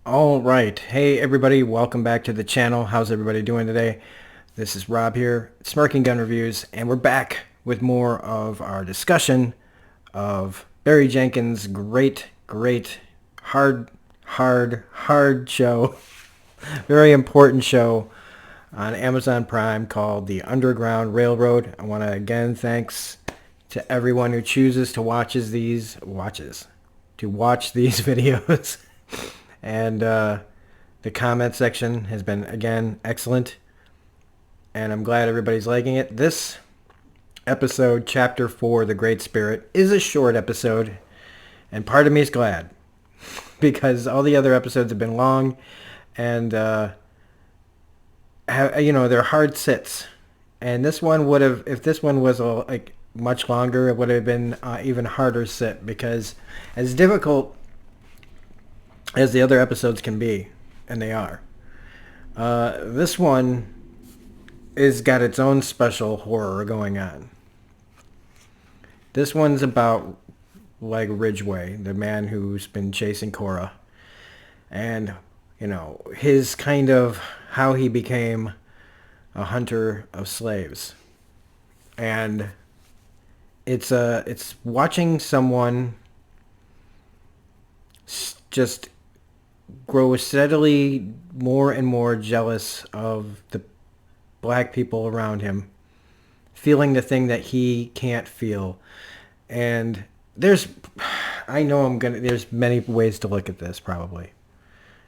All right. Hey, everybody. Welcome back to the channel. How's everybody doing today? This is Rob here, Smirking Gun Reviews, and we're back with more of our discussion of Barry Jenkins' great, hard show, very important show on Amazon Prime called The Underground Railroad. I want to again thanks to everyone who chooses to watch these videos. And the comment section has been, again, excellent. And I'm glad everybody's liking it. This episode, Chapter 4, The Great Spirit, is a short episode. And part of me is glad. Because all the other episodes have been long. And, they're hard sits. And this one would have, if this one was much longer, it would have been even harder sit. Because as difficult as the other episodes can be, and they are. This one is got its own special horror going on. This one's about Ridgeway, the man who's been chasing Cora, and his kind of how he became a hunter of slaves, and it's watching someone just grow steadily more and more jealous of the black people around him, feeling the thing that he can't feel. And there's many ways to look at this probably.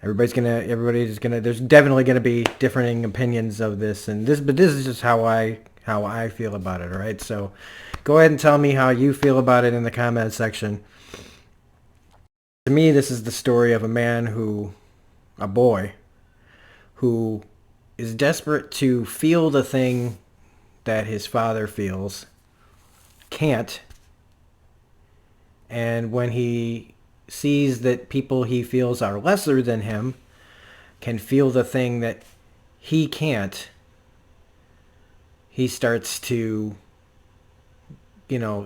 There's definitely gonna be differing opinions of this, but this is just how I feel about it, all right? So go ahead and tell me how you feel about it in the comment section. To me, this is the story of a boy, who is desperate to feel the thing that his father feels, can't, and when he sees that people he feels are lesser than him can feel the thing that he can't, he starts to,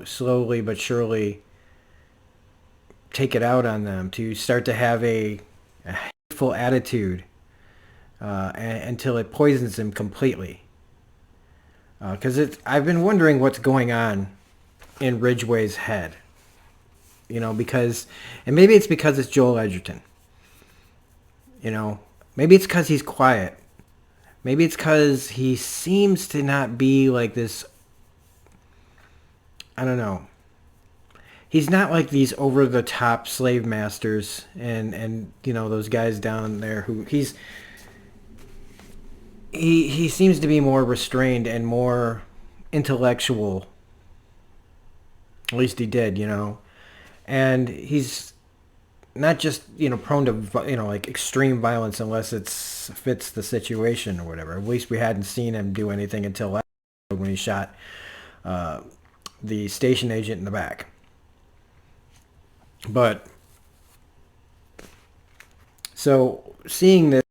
slowly but surely take it out on them, to start to have a hateful attitude until it poisons him completely. Because I've been wondering what's going on in Ridgeway's head. And maybe it's because it's Joel Edgerton. Maybe it's because he's quiet. Maybe it's because he seems to not be like this. I don't know. He's not like these over the top slave masters and those guys down there who he seems to be more restrained and more intellectual. At least he did, and he's not just prone to like extreme violence unless it fits the situation or whatever. At least we hadn't seen him do anything until last when he shot the station agent in the back. But so seeing this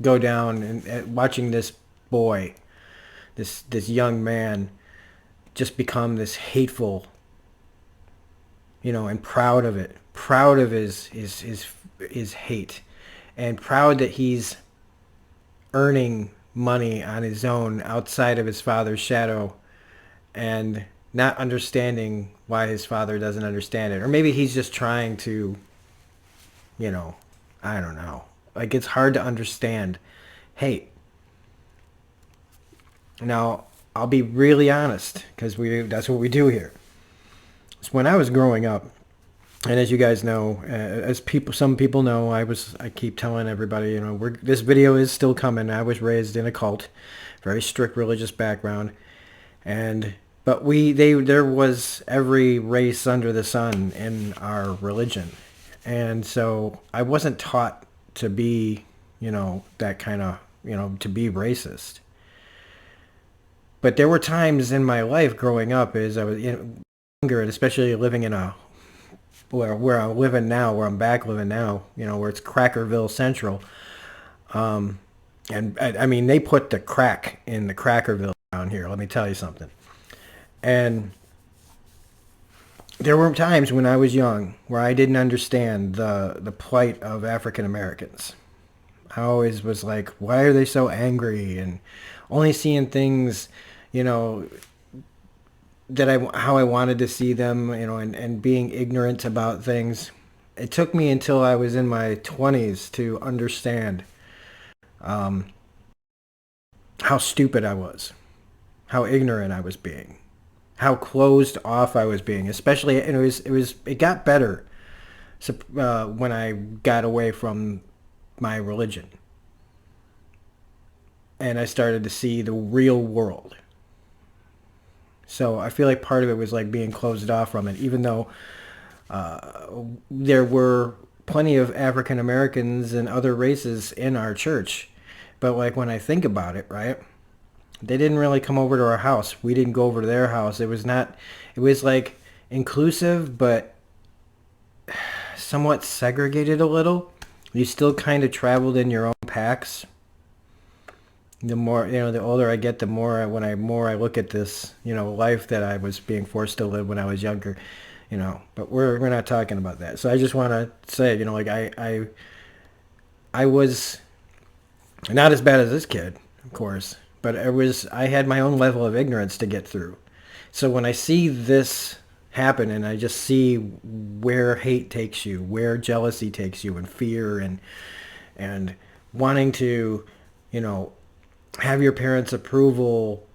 go down and watching this boy, this young man, just become this hateful, and proud of it, proud of his hate, and proud that he's earning money on his own outside of his father's shadow, and not understanding why his father doesn't understand it. Or maybe he's just trying to, I don't know. Like, it's hard to understand hate. Now, I'll be really honest, because that's what we do here. So when I was growing up, and as you guys know, some people know, I keep telling everybody, this video is still coming. I was raised in a cult, very strict religious background, but there was every race under the sun in our religion, and so I wasn't taught to be, that kind of, to be racist. But there were times in my life growing up as I was younger, and especially living in where I'm living now, where I'm back living now, where it's Crackerville Central. And I mean, they put the crack in the Crackerville down here. Let me tell you something. And there were times when I was young where I didn't understand the plight of African Americans. I always was like, why are they so angry, and only seeing things, you know, that how I wanted to see them, and being ignorant about things. It took me until I was in my 20s to understand how stupid I was, how ignorant I was being, how closed off I was being. Especially, and it got better when I got away from my religion and I started to see the real world. So I feel like part of it was like being closed off from it, even though there were plenty of African Americans and other races in our church. But like when I think about it, right? They didn't really come over to our house. We didn't go over to their house. It was like inclusive, but somewhat segregated a little. You still kind of traveled in your own packs. The more, the older I get, the more I look at this, life that I was being forced to live when I was younger, but we're not talking about that. So I just want to say, like I was not as bad as this kid, of course, but I had my own level of ignorance to get through. So when I see this happen and I just see where hate takes you, where jealousy takes you, and fear, and wanting to, have your parents' approval,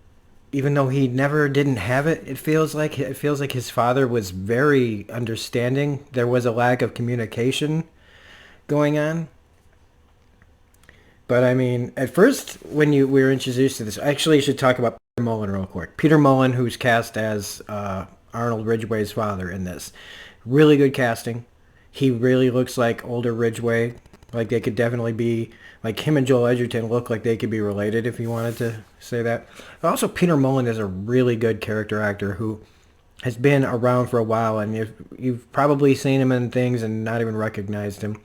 even though he never didn't have it, it feels like his father was very understanding. There was a lack of communication going on. But I mean, at first, when we were introduced to this, actually, you should talk about Peter Mullen real quick. Peter Mullen, who's cast as Arnold Ridgeway's father in this, really good casting. He really looks like older Ridgeway. Like they could definitely be, like him and Joel Edgerton look like they could be related, if you wanted to say that. But also, Peter Mullen is a really good character actor who has been around for a while, and you've probably seen him in things and not even recognized him.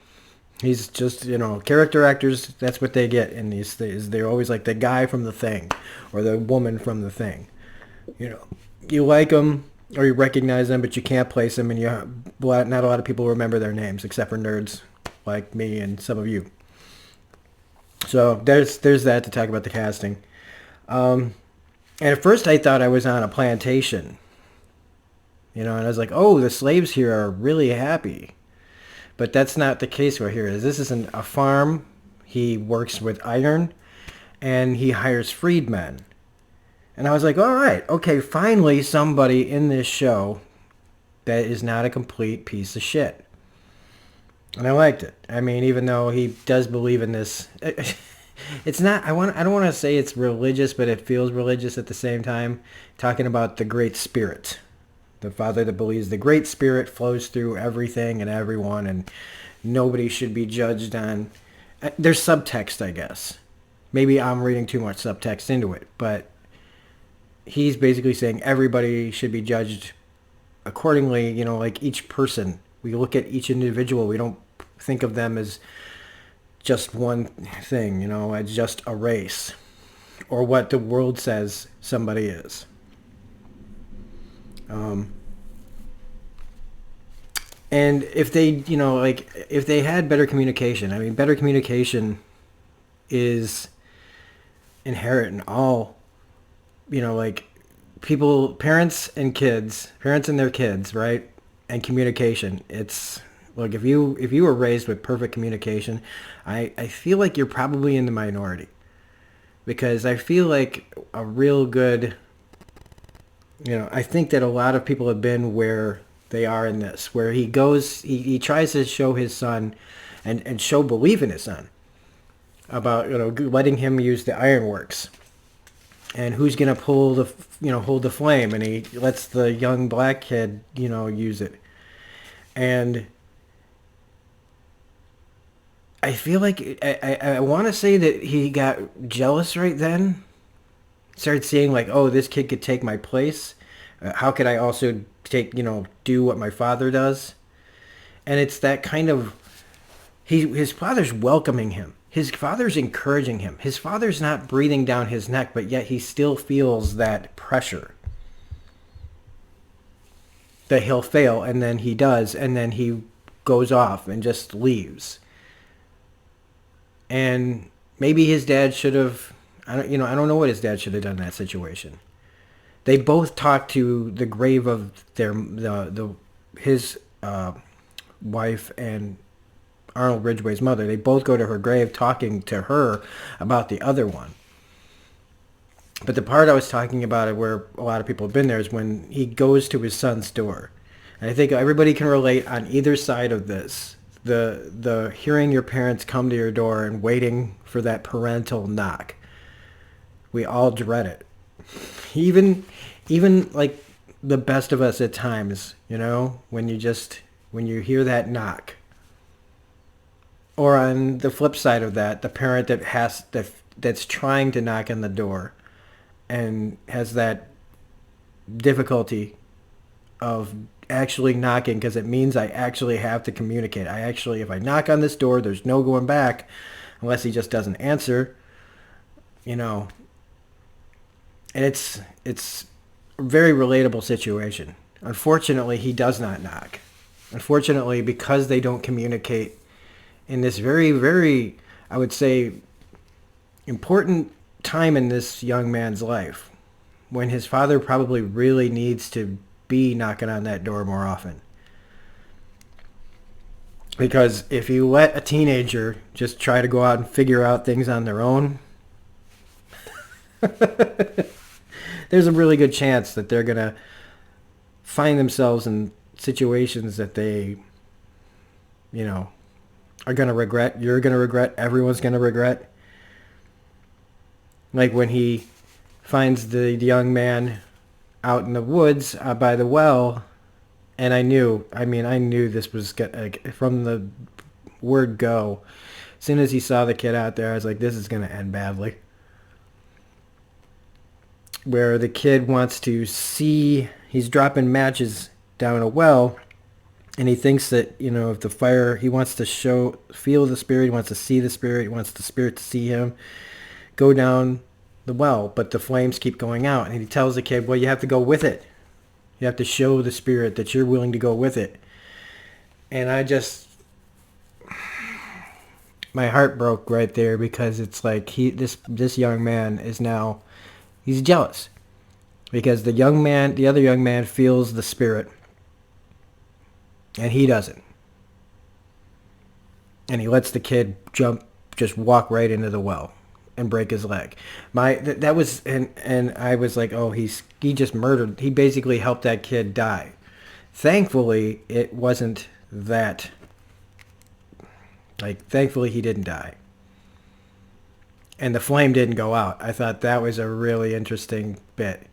He's just, character actors, that's what they get in these things. They're always like the guy from The Thing or the woman from The Thing. You like them or you recognize them, but you can't place them, and not a lot of people remember their names except for nerds like me and some of you. So there's that to talk about the casting. And at first I thought I was on a plantation, and I was like, oh, the slaves here are really happy. But that's not the case right here. This isn't a farm. He works with iron, and he hires freedmen. And I was like, all right, okay, finally somebody in this show that is not a complete piece of shit. And I liked it. I mean, even though he does believe in this, it's not. I don't want to say it's religious, but it feels religious at the same time. Talking about the Great Spirit, the Father that believes the Great Spirit flows through everything and everyone, and nobody should be judged on. There's subtext, I guess. Maybe I'm reading too much subtext into it, but he's basically saying everybody should be judged accordingly. Like each person. We look at each individual. We don't think of them as just one thing, as just a race or what the world says somebody is. And if they, if they had better communication, I mean, better communication is inherent in all, like people, parents and their kids, right? And communication. It's look, if you were raised with perfect communication, I feel like you're probably in the minority, because I feel like a real good, I think that a lot of people have been where they are in this, where he tries to show his son and show belief in his son about, letting him use the ironworks and who's going to pull hold the flame, and he lets the young black kid, use it. And I feel like I want to say that he got jealous right then. Started seeing like, oh, this kid could take my place. How could I also do what my father does? And it's that kind of, his father's welcoming him. His father's encouraging him. His father's not breathing down his neck, but yet he still feels that pressure. that he'll fail, and then he does, and then he goes off and just leaves. And maybe his dad should have, I don't know what his dad should have done in that situation. They both talked to the grave of his wife and Arnold Ridgway's mother. They both go to her grave talking to her about the other one. But the part I was talking about, where a lot of people have been there, is when he goes to his son's door. And I think everybody can relate on either side of this. The hearing your parents come to your door and waiting for that parental knock. We all dread it. Even like the best of us at times, when you hear that knock. Or on the flip side of that, the parent that's trying to knock on the door and has that difficulty of actually knocking, because it means I actually have to communicate. If I knock on this door, there's no going back unless he just doesn't answer, And it's a very relatable situation. Unfortunately, he does not knock. Unfortunately, because they don't communicate in this very, very, I would say, important time in this young man's life, when his father probably really needs to be knocking on that door more often. Because if you let a teenager just try to go out and figure out things on their own, there's a really good chance that they're going to find themselves in situations that they, are going to regret. You're going to regret. Everyone's going to regret. Like when he finds the young man out in the woods by the well, and I knew this was from the word go. As soon as he saw the kid out there, I was like, this is going to end badly. Where the kid wants to see, he's dropping matches down a well, and he thinks that, if the fire, he wants to feel the spirit, he wants to see the spirit, he wants the spirit to see him, go down the well, but the flames keep going out. And he tells the kid, well, you have to go with it. You have to show the spirit that you're willing to go with it. And my heart broke right there, because it's like this young man is now, he's jealous. Because the other young man feels the spirit, and he doesn't. And he lets the kid just walk right into the well and break his leg. That was, and I was like, oh, he just murdered. He basically helped that kid die. Thankfully, it wasn't that. Thankfully, he didn't die. And the flame didn't go out. I thought that was a really interesting bit.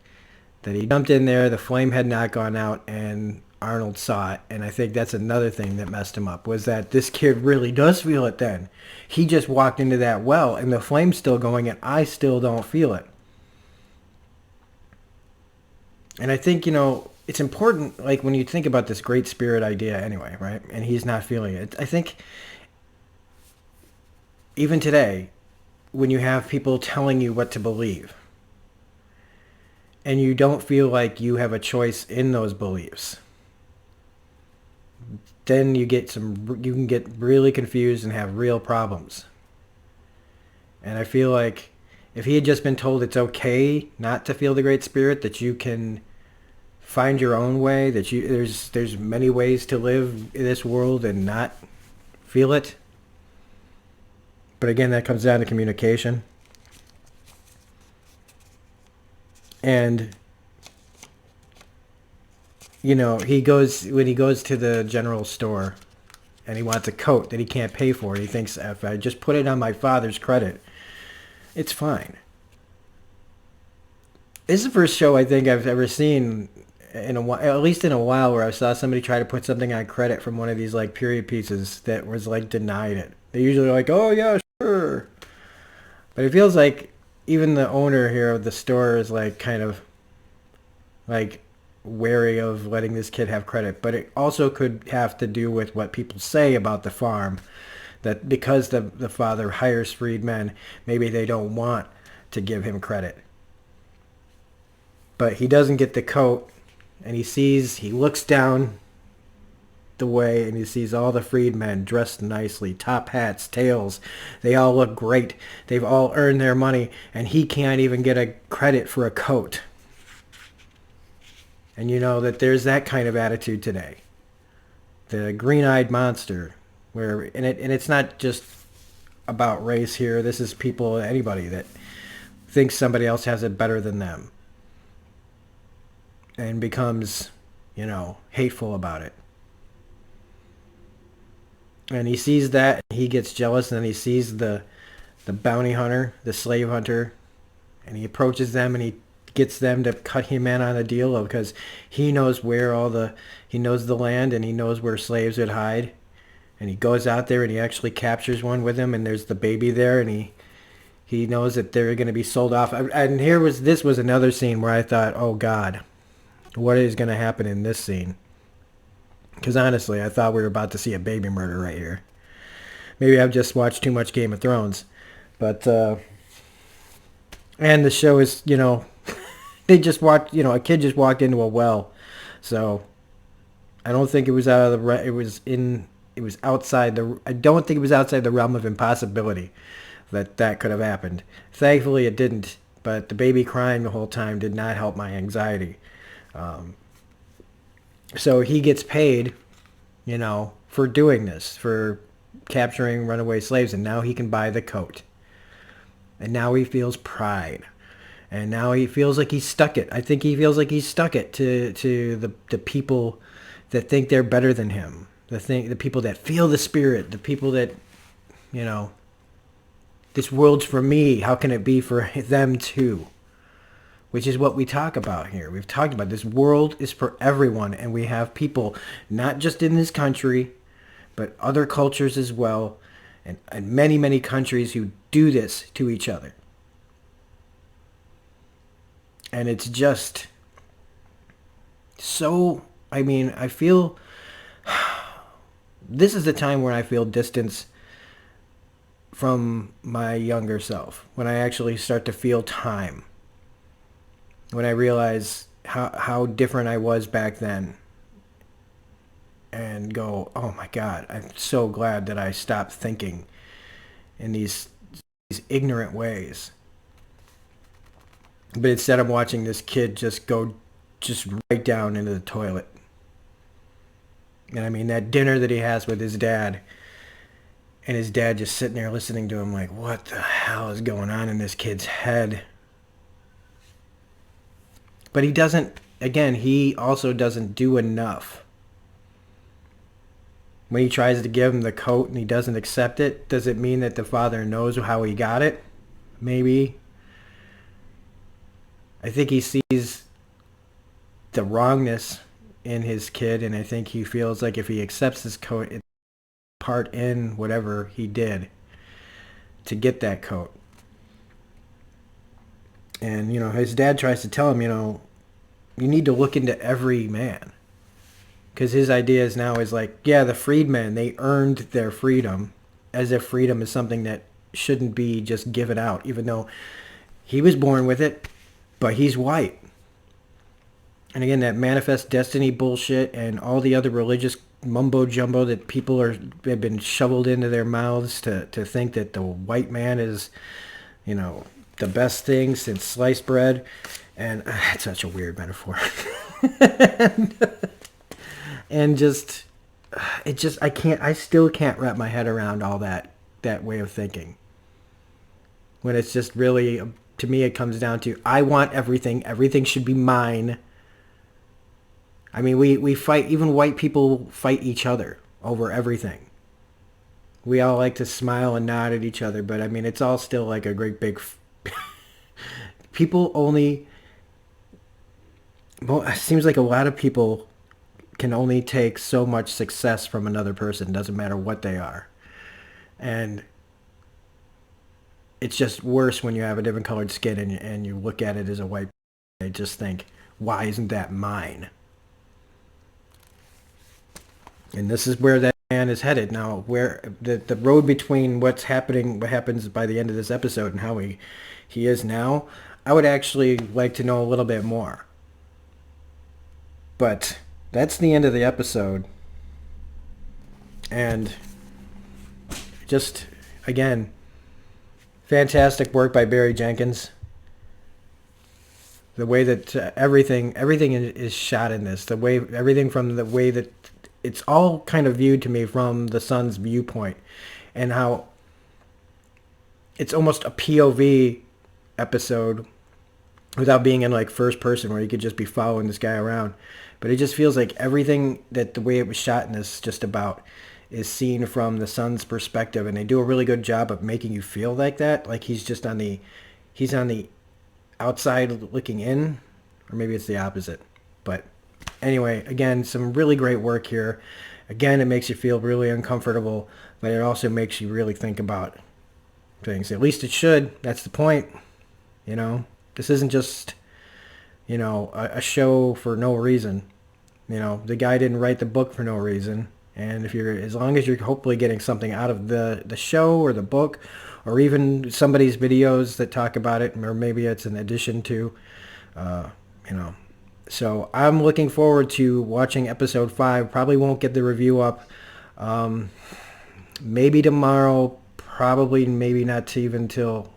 That he jumped in there, the flame had not gone out, and Arnold saw it. And I think that's another thing that messed him up, was that this kid really does feel it then. He just walked into that well, and the flame's still going, and I still don't feel it. And I think, it's important, when you think about this great spirit idea anyway, right? And he's not feeling it. I think even today, when you have people telling you what to believe, and you don't feel like you have a choice in those beliefs, then you can get really confused and have real problems. And I feel like if he had just been told it's okay not to feel the Great Spirit, that you can find your own way, that there's many ways to live in this world and not feel it. But again, that comes down to communication. And when he goes to the general store and he wants a coat that he can't pay for, and he thinks, if I just put it on my father's credit, it's fine. This is the first show I think I've ever seen at least in a while, where I saw somebody try to put something on credit from one of these period pieces that was denied it. They usually are oh yeah, sure. But it feels like even the owner here of the store is kind of wary of letting this kid have credit. But it also could have to do with what people say about the farm, that because the father hires freedmen, maybe they don't want to give him credit. But he doesn't get the coat, and he looks down the way and he sees all the freedmen dressed nicely, top hats, tails. They all look great. They've all earned their money, and he can't even get a credit for a coat. And you know that there's that kind of attitude today. The green-eyed monster, and it's not just about race here. This is people, anybody that thinks somebody else has it better than them and becomes, hateful about it. And he sees that, he gets jealous, and then he sees the bounty hunter, the slave hunter, and he approaches them and he gets them to cut him in on a deal because he knows he knows the land and he knows where slaves would hide. And he goes out there and he actually captures one with him, and there's the baby there, and he knows that they're going to be sold off. And this was another scene where I thought, oh God, what is going to happen in this scene? Because honestly, I thought we were about to see a baby murder right here. Maybe I've just watched too much Game of Thrones. But, and the show is, they just walked, a kid just walked into a well. So, I don't think it was I don't think it was outside the realm of impossibility that could have happened. Thankfully, it didn't. But the baby crying the whole time did not help my anxiety. So he gets paid, for doing this, for capturing runaway slaves, and now he can buy the coat. And now he feels pride. And now he feels like he's stuck it. I think he feels like he's stuck it to the people that think they're better than him. The people that feel the spirit, the people that, this world's for me. How can it be for them too? Which is what we talk about here. We've talked about this world is for everyone, and we have people not just in this country, but other cultures as well, and many, many countries who do this to each other. And it's just so, I feel, this is the time where I feel distance from my younger self, when I actually start to feel time. When I realize how different I was back then, and go, oh my God, I'm so glad that I stopped thinking in these ignorant ways. But instead I'm watching this kid just go right down into the toilet. And that dinner that he has with his dad, and his dad just sitting there listening to him like, what the hell is going on in this kid's head? But he also doesn't do enough. When he tries to give him the coat and he doesn't accept it, does it mean that the father knows how he got it? Maybe. I think he sees the wrongness in his kid, and I think he feels like if he accepts this coat, it's part in whatever he did to get that coat. And, his dad tries to tell him, you need to look into every man. Because his idea now is like, yeah, the freedmen, they earned their freedom, as if freedom is something that shouldn't be just given out, even though he was born with it, but he's white. And again, that manifest destiny bullshit and all the other religious mumbo jumbo that people have been shoveled into their mouths to think that the white man is, the best thing since sliced bread. And that's such a weird metaphor. I still can't wrap my head around all that way of thinking. When it's just really, to me, it comes down to, I want everything. Everything should be mine. We fight, even white people fight each other over everything. We all like to smile and nod at each other, but it's all still like a great big... People only... Well, it seems like a lot of people can only take so much success from another person. Doesn't matter what they are. And it's just worse when you have a different colored skin and you look at it as a white person. They just think, why isn't that mine? And this is where that man is headed now. Where the road between what happens by the end of this episode, and how he is now, I would actually like to know a little bit more. But that's the end of the episode. And just, again, fantastic work by Barry Jenkins. The way that everything is shot in this, everything from the way that it's all kind of viewed to me from the son's viewpoint, and how it's almost a POV episode without being in like first person where you could just be following this guy around. But it just feels like everything that the way it was shot in this just about is seen from the son's perspective, and they do a really good job of making you feel like that, like he's on the outside looking in, or maybe it's the opposite. But anyway, again, some really great work here. Again, it makes you feel really uncomfortable, but it also makes you really think about things. At least it should. That's the point. You know, this isn't just, you know, a show for no reason. You know, the guy didn't write the book for no reason. And as long as you're hopefully getting something out of the show or the book, or even somebody's videos that talk about it, or maybe it's an addition to, you know. So I'm looking forward to watching episode 5. Probably won't get the review up. Maybe tomorrow. Probably maybe not even till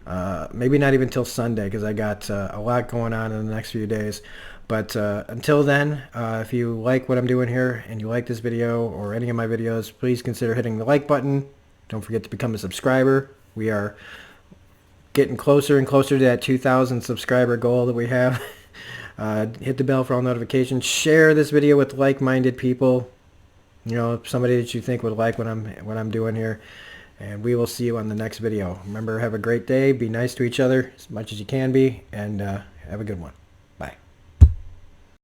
Sunday, because I got a lot going on in the next few days. But until then, if you like what I'm doing here and you like this video or any of my videos, please consider hitting the like button. Don't forget to become a subscriber. We are getting closer and closer to that 2,000 subscriber goal that we have. Hit the bell for all notifications. Share this video with like-minded people. You know, somebody that you think would like what I'm doing here. And we will see you on the next video. Remember, have a great day. Be nice to each other as much as you can be, and have a good one.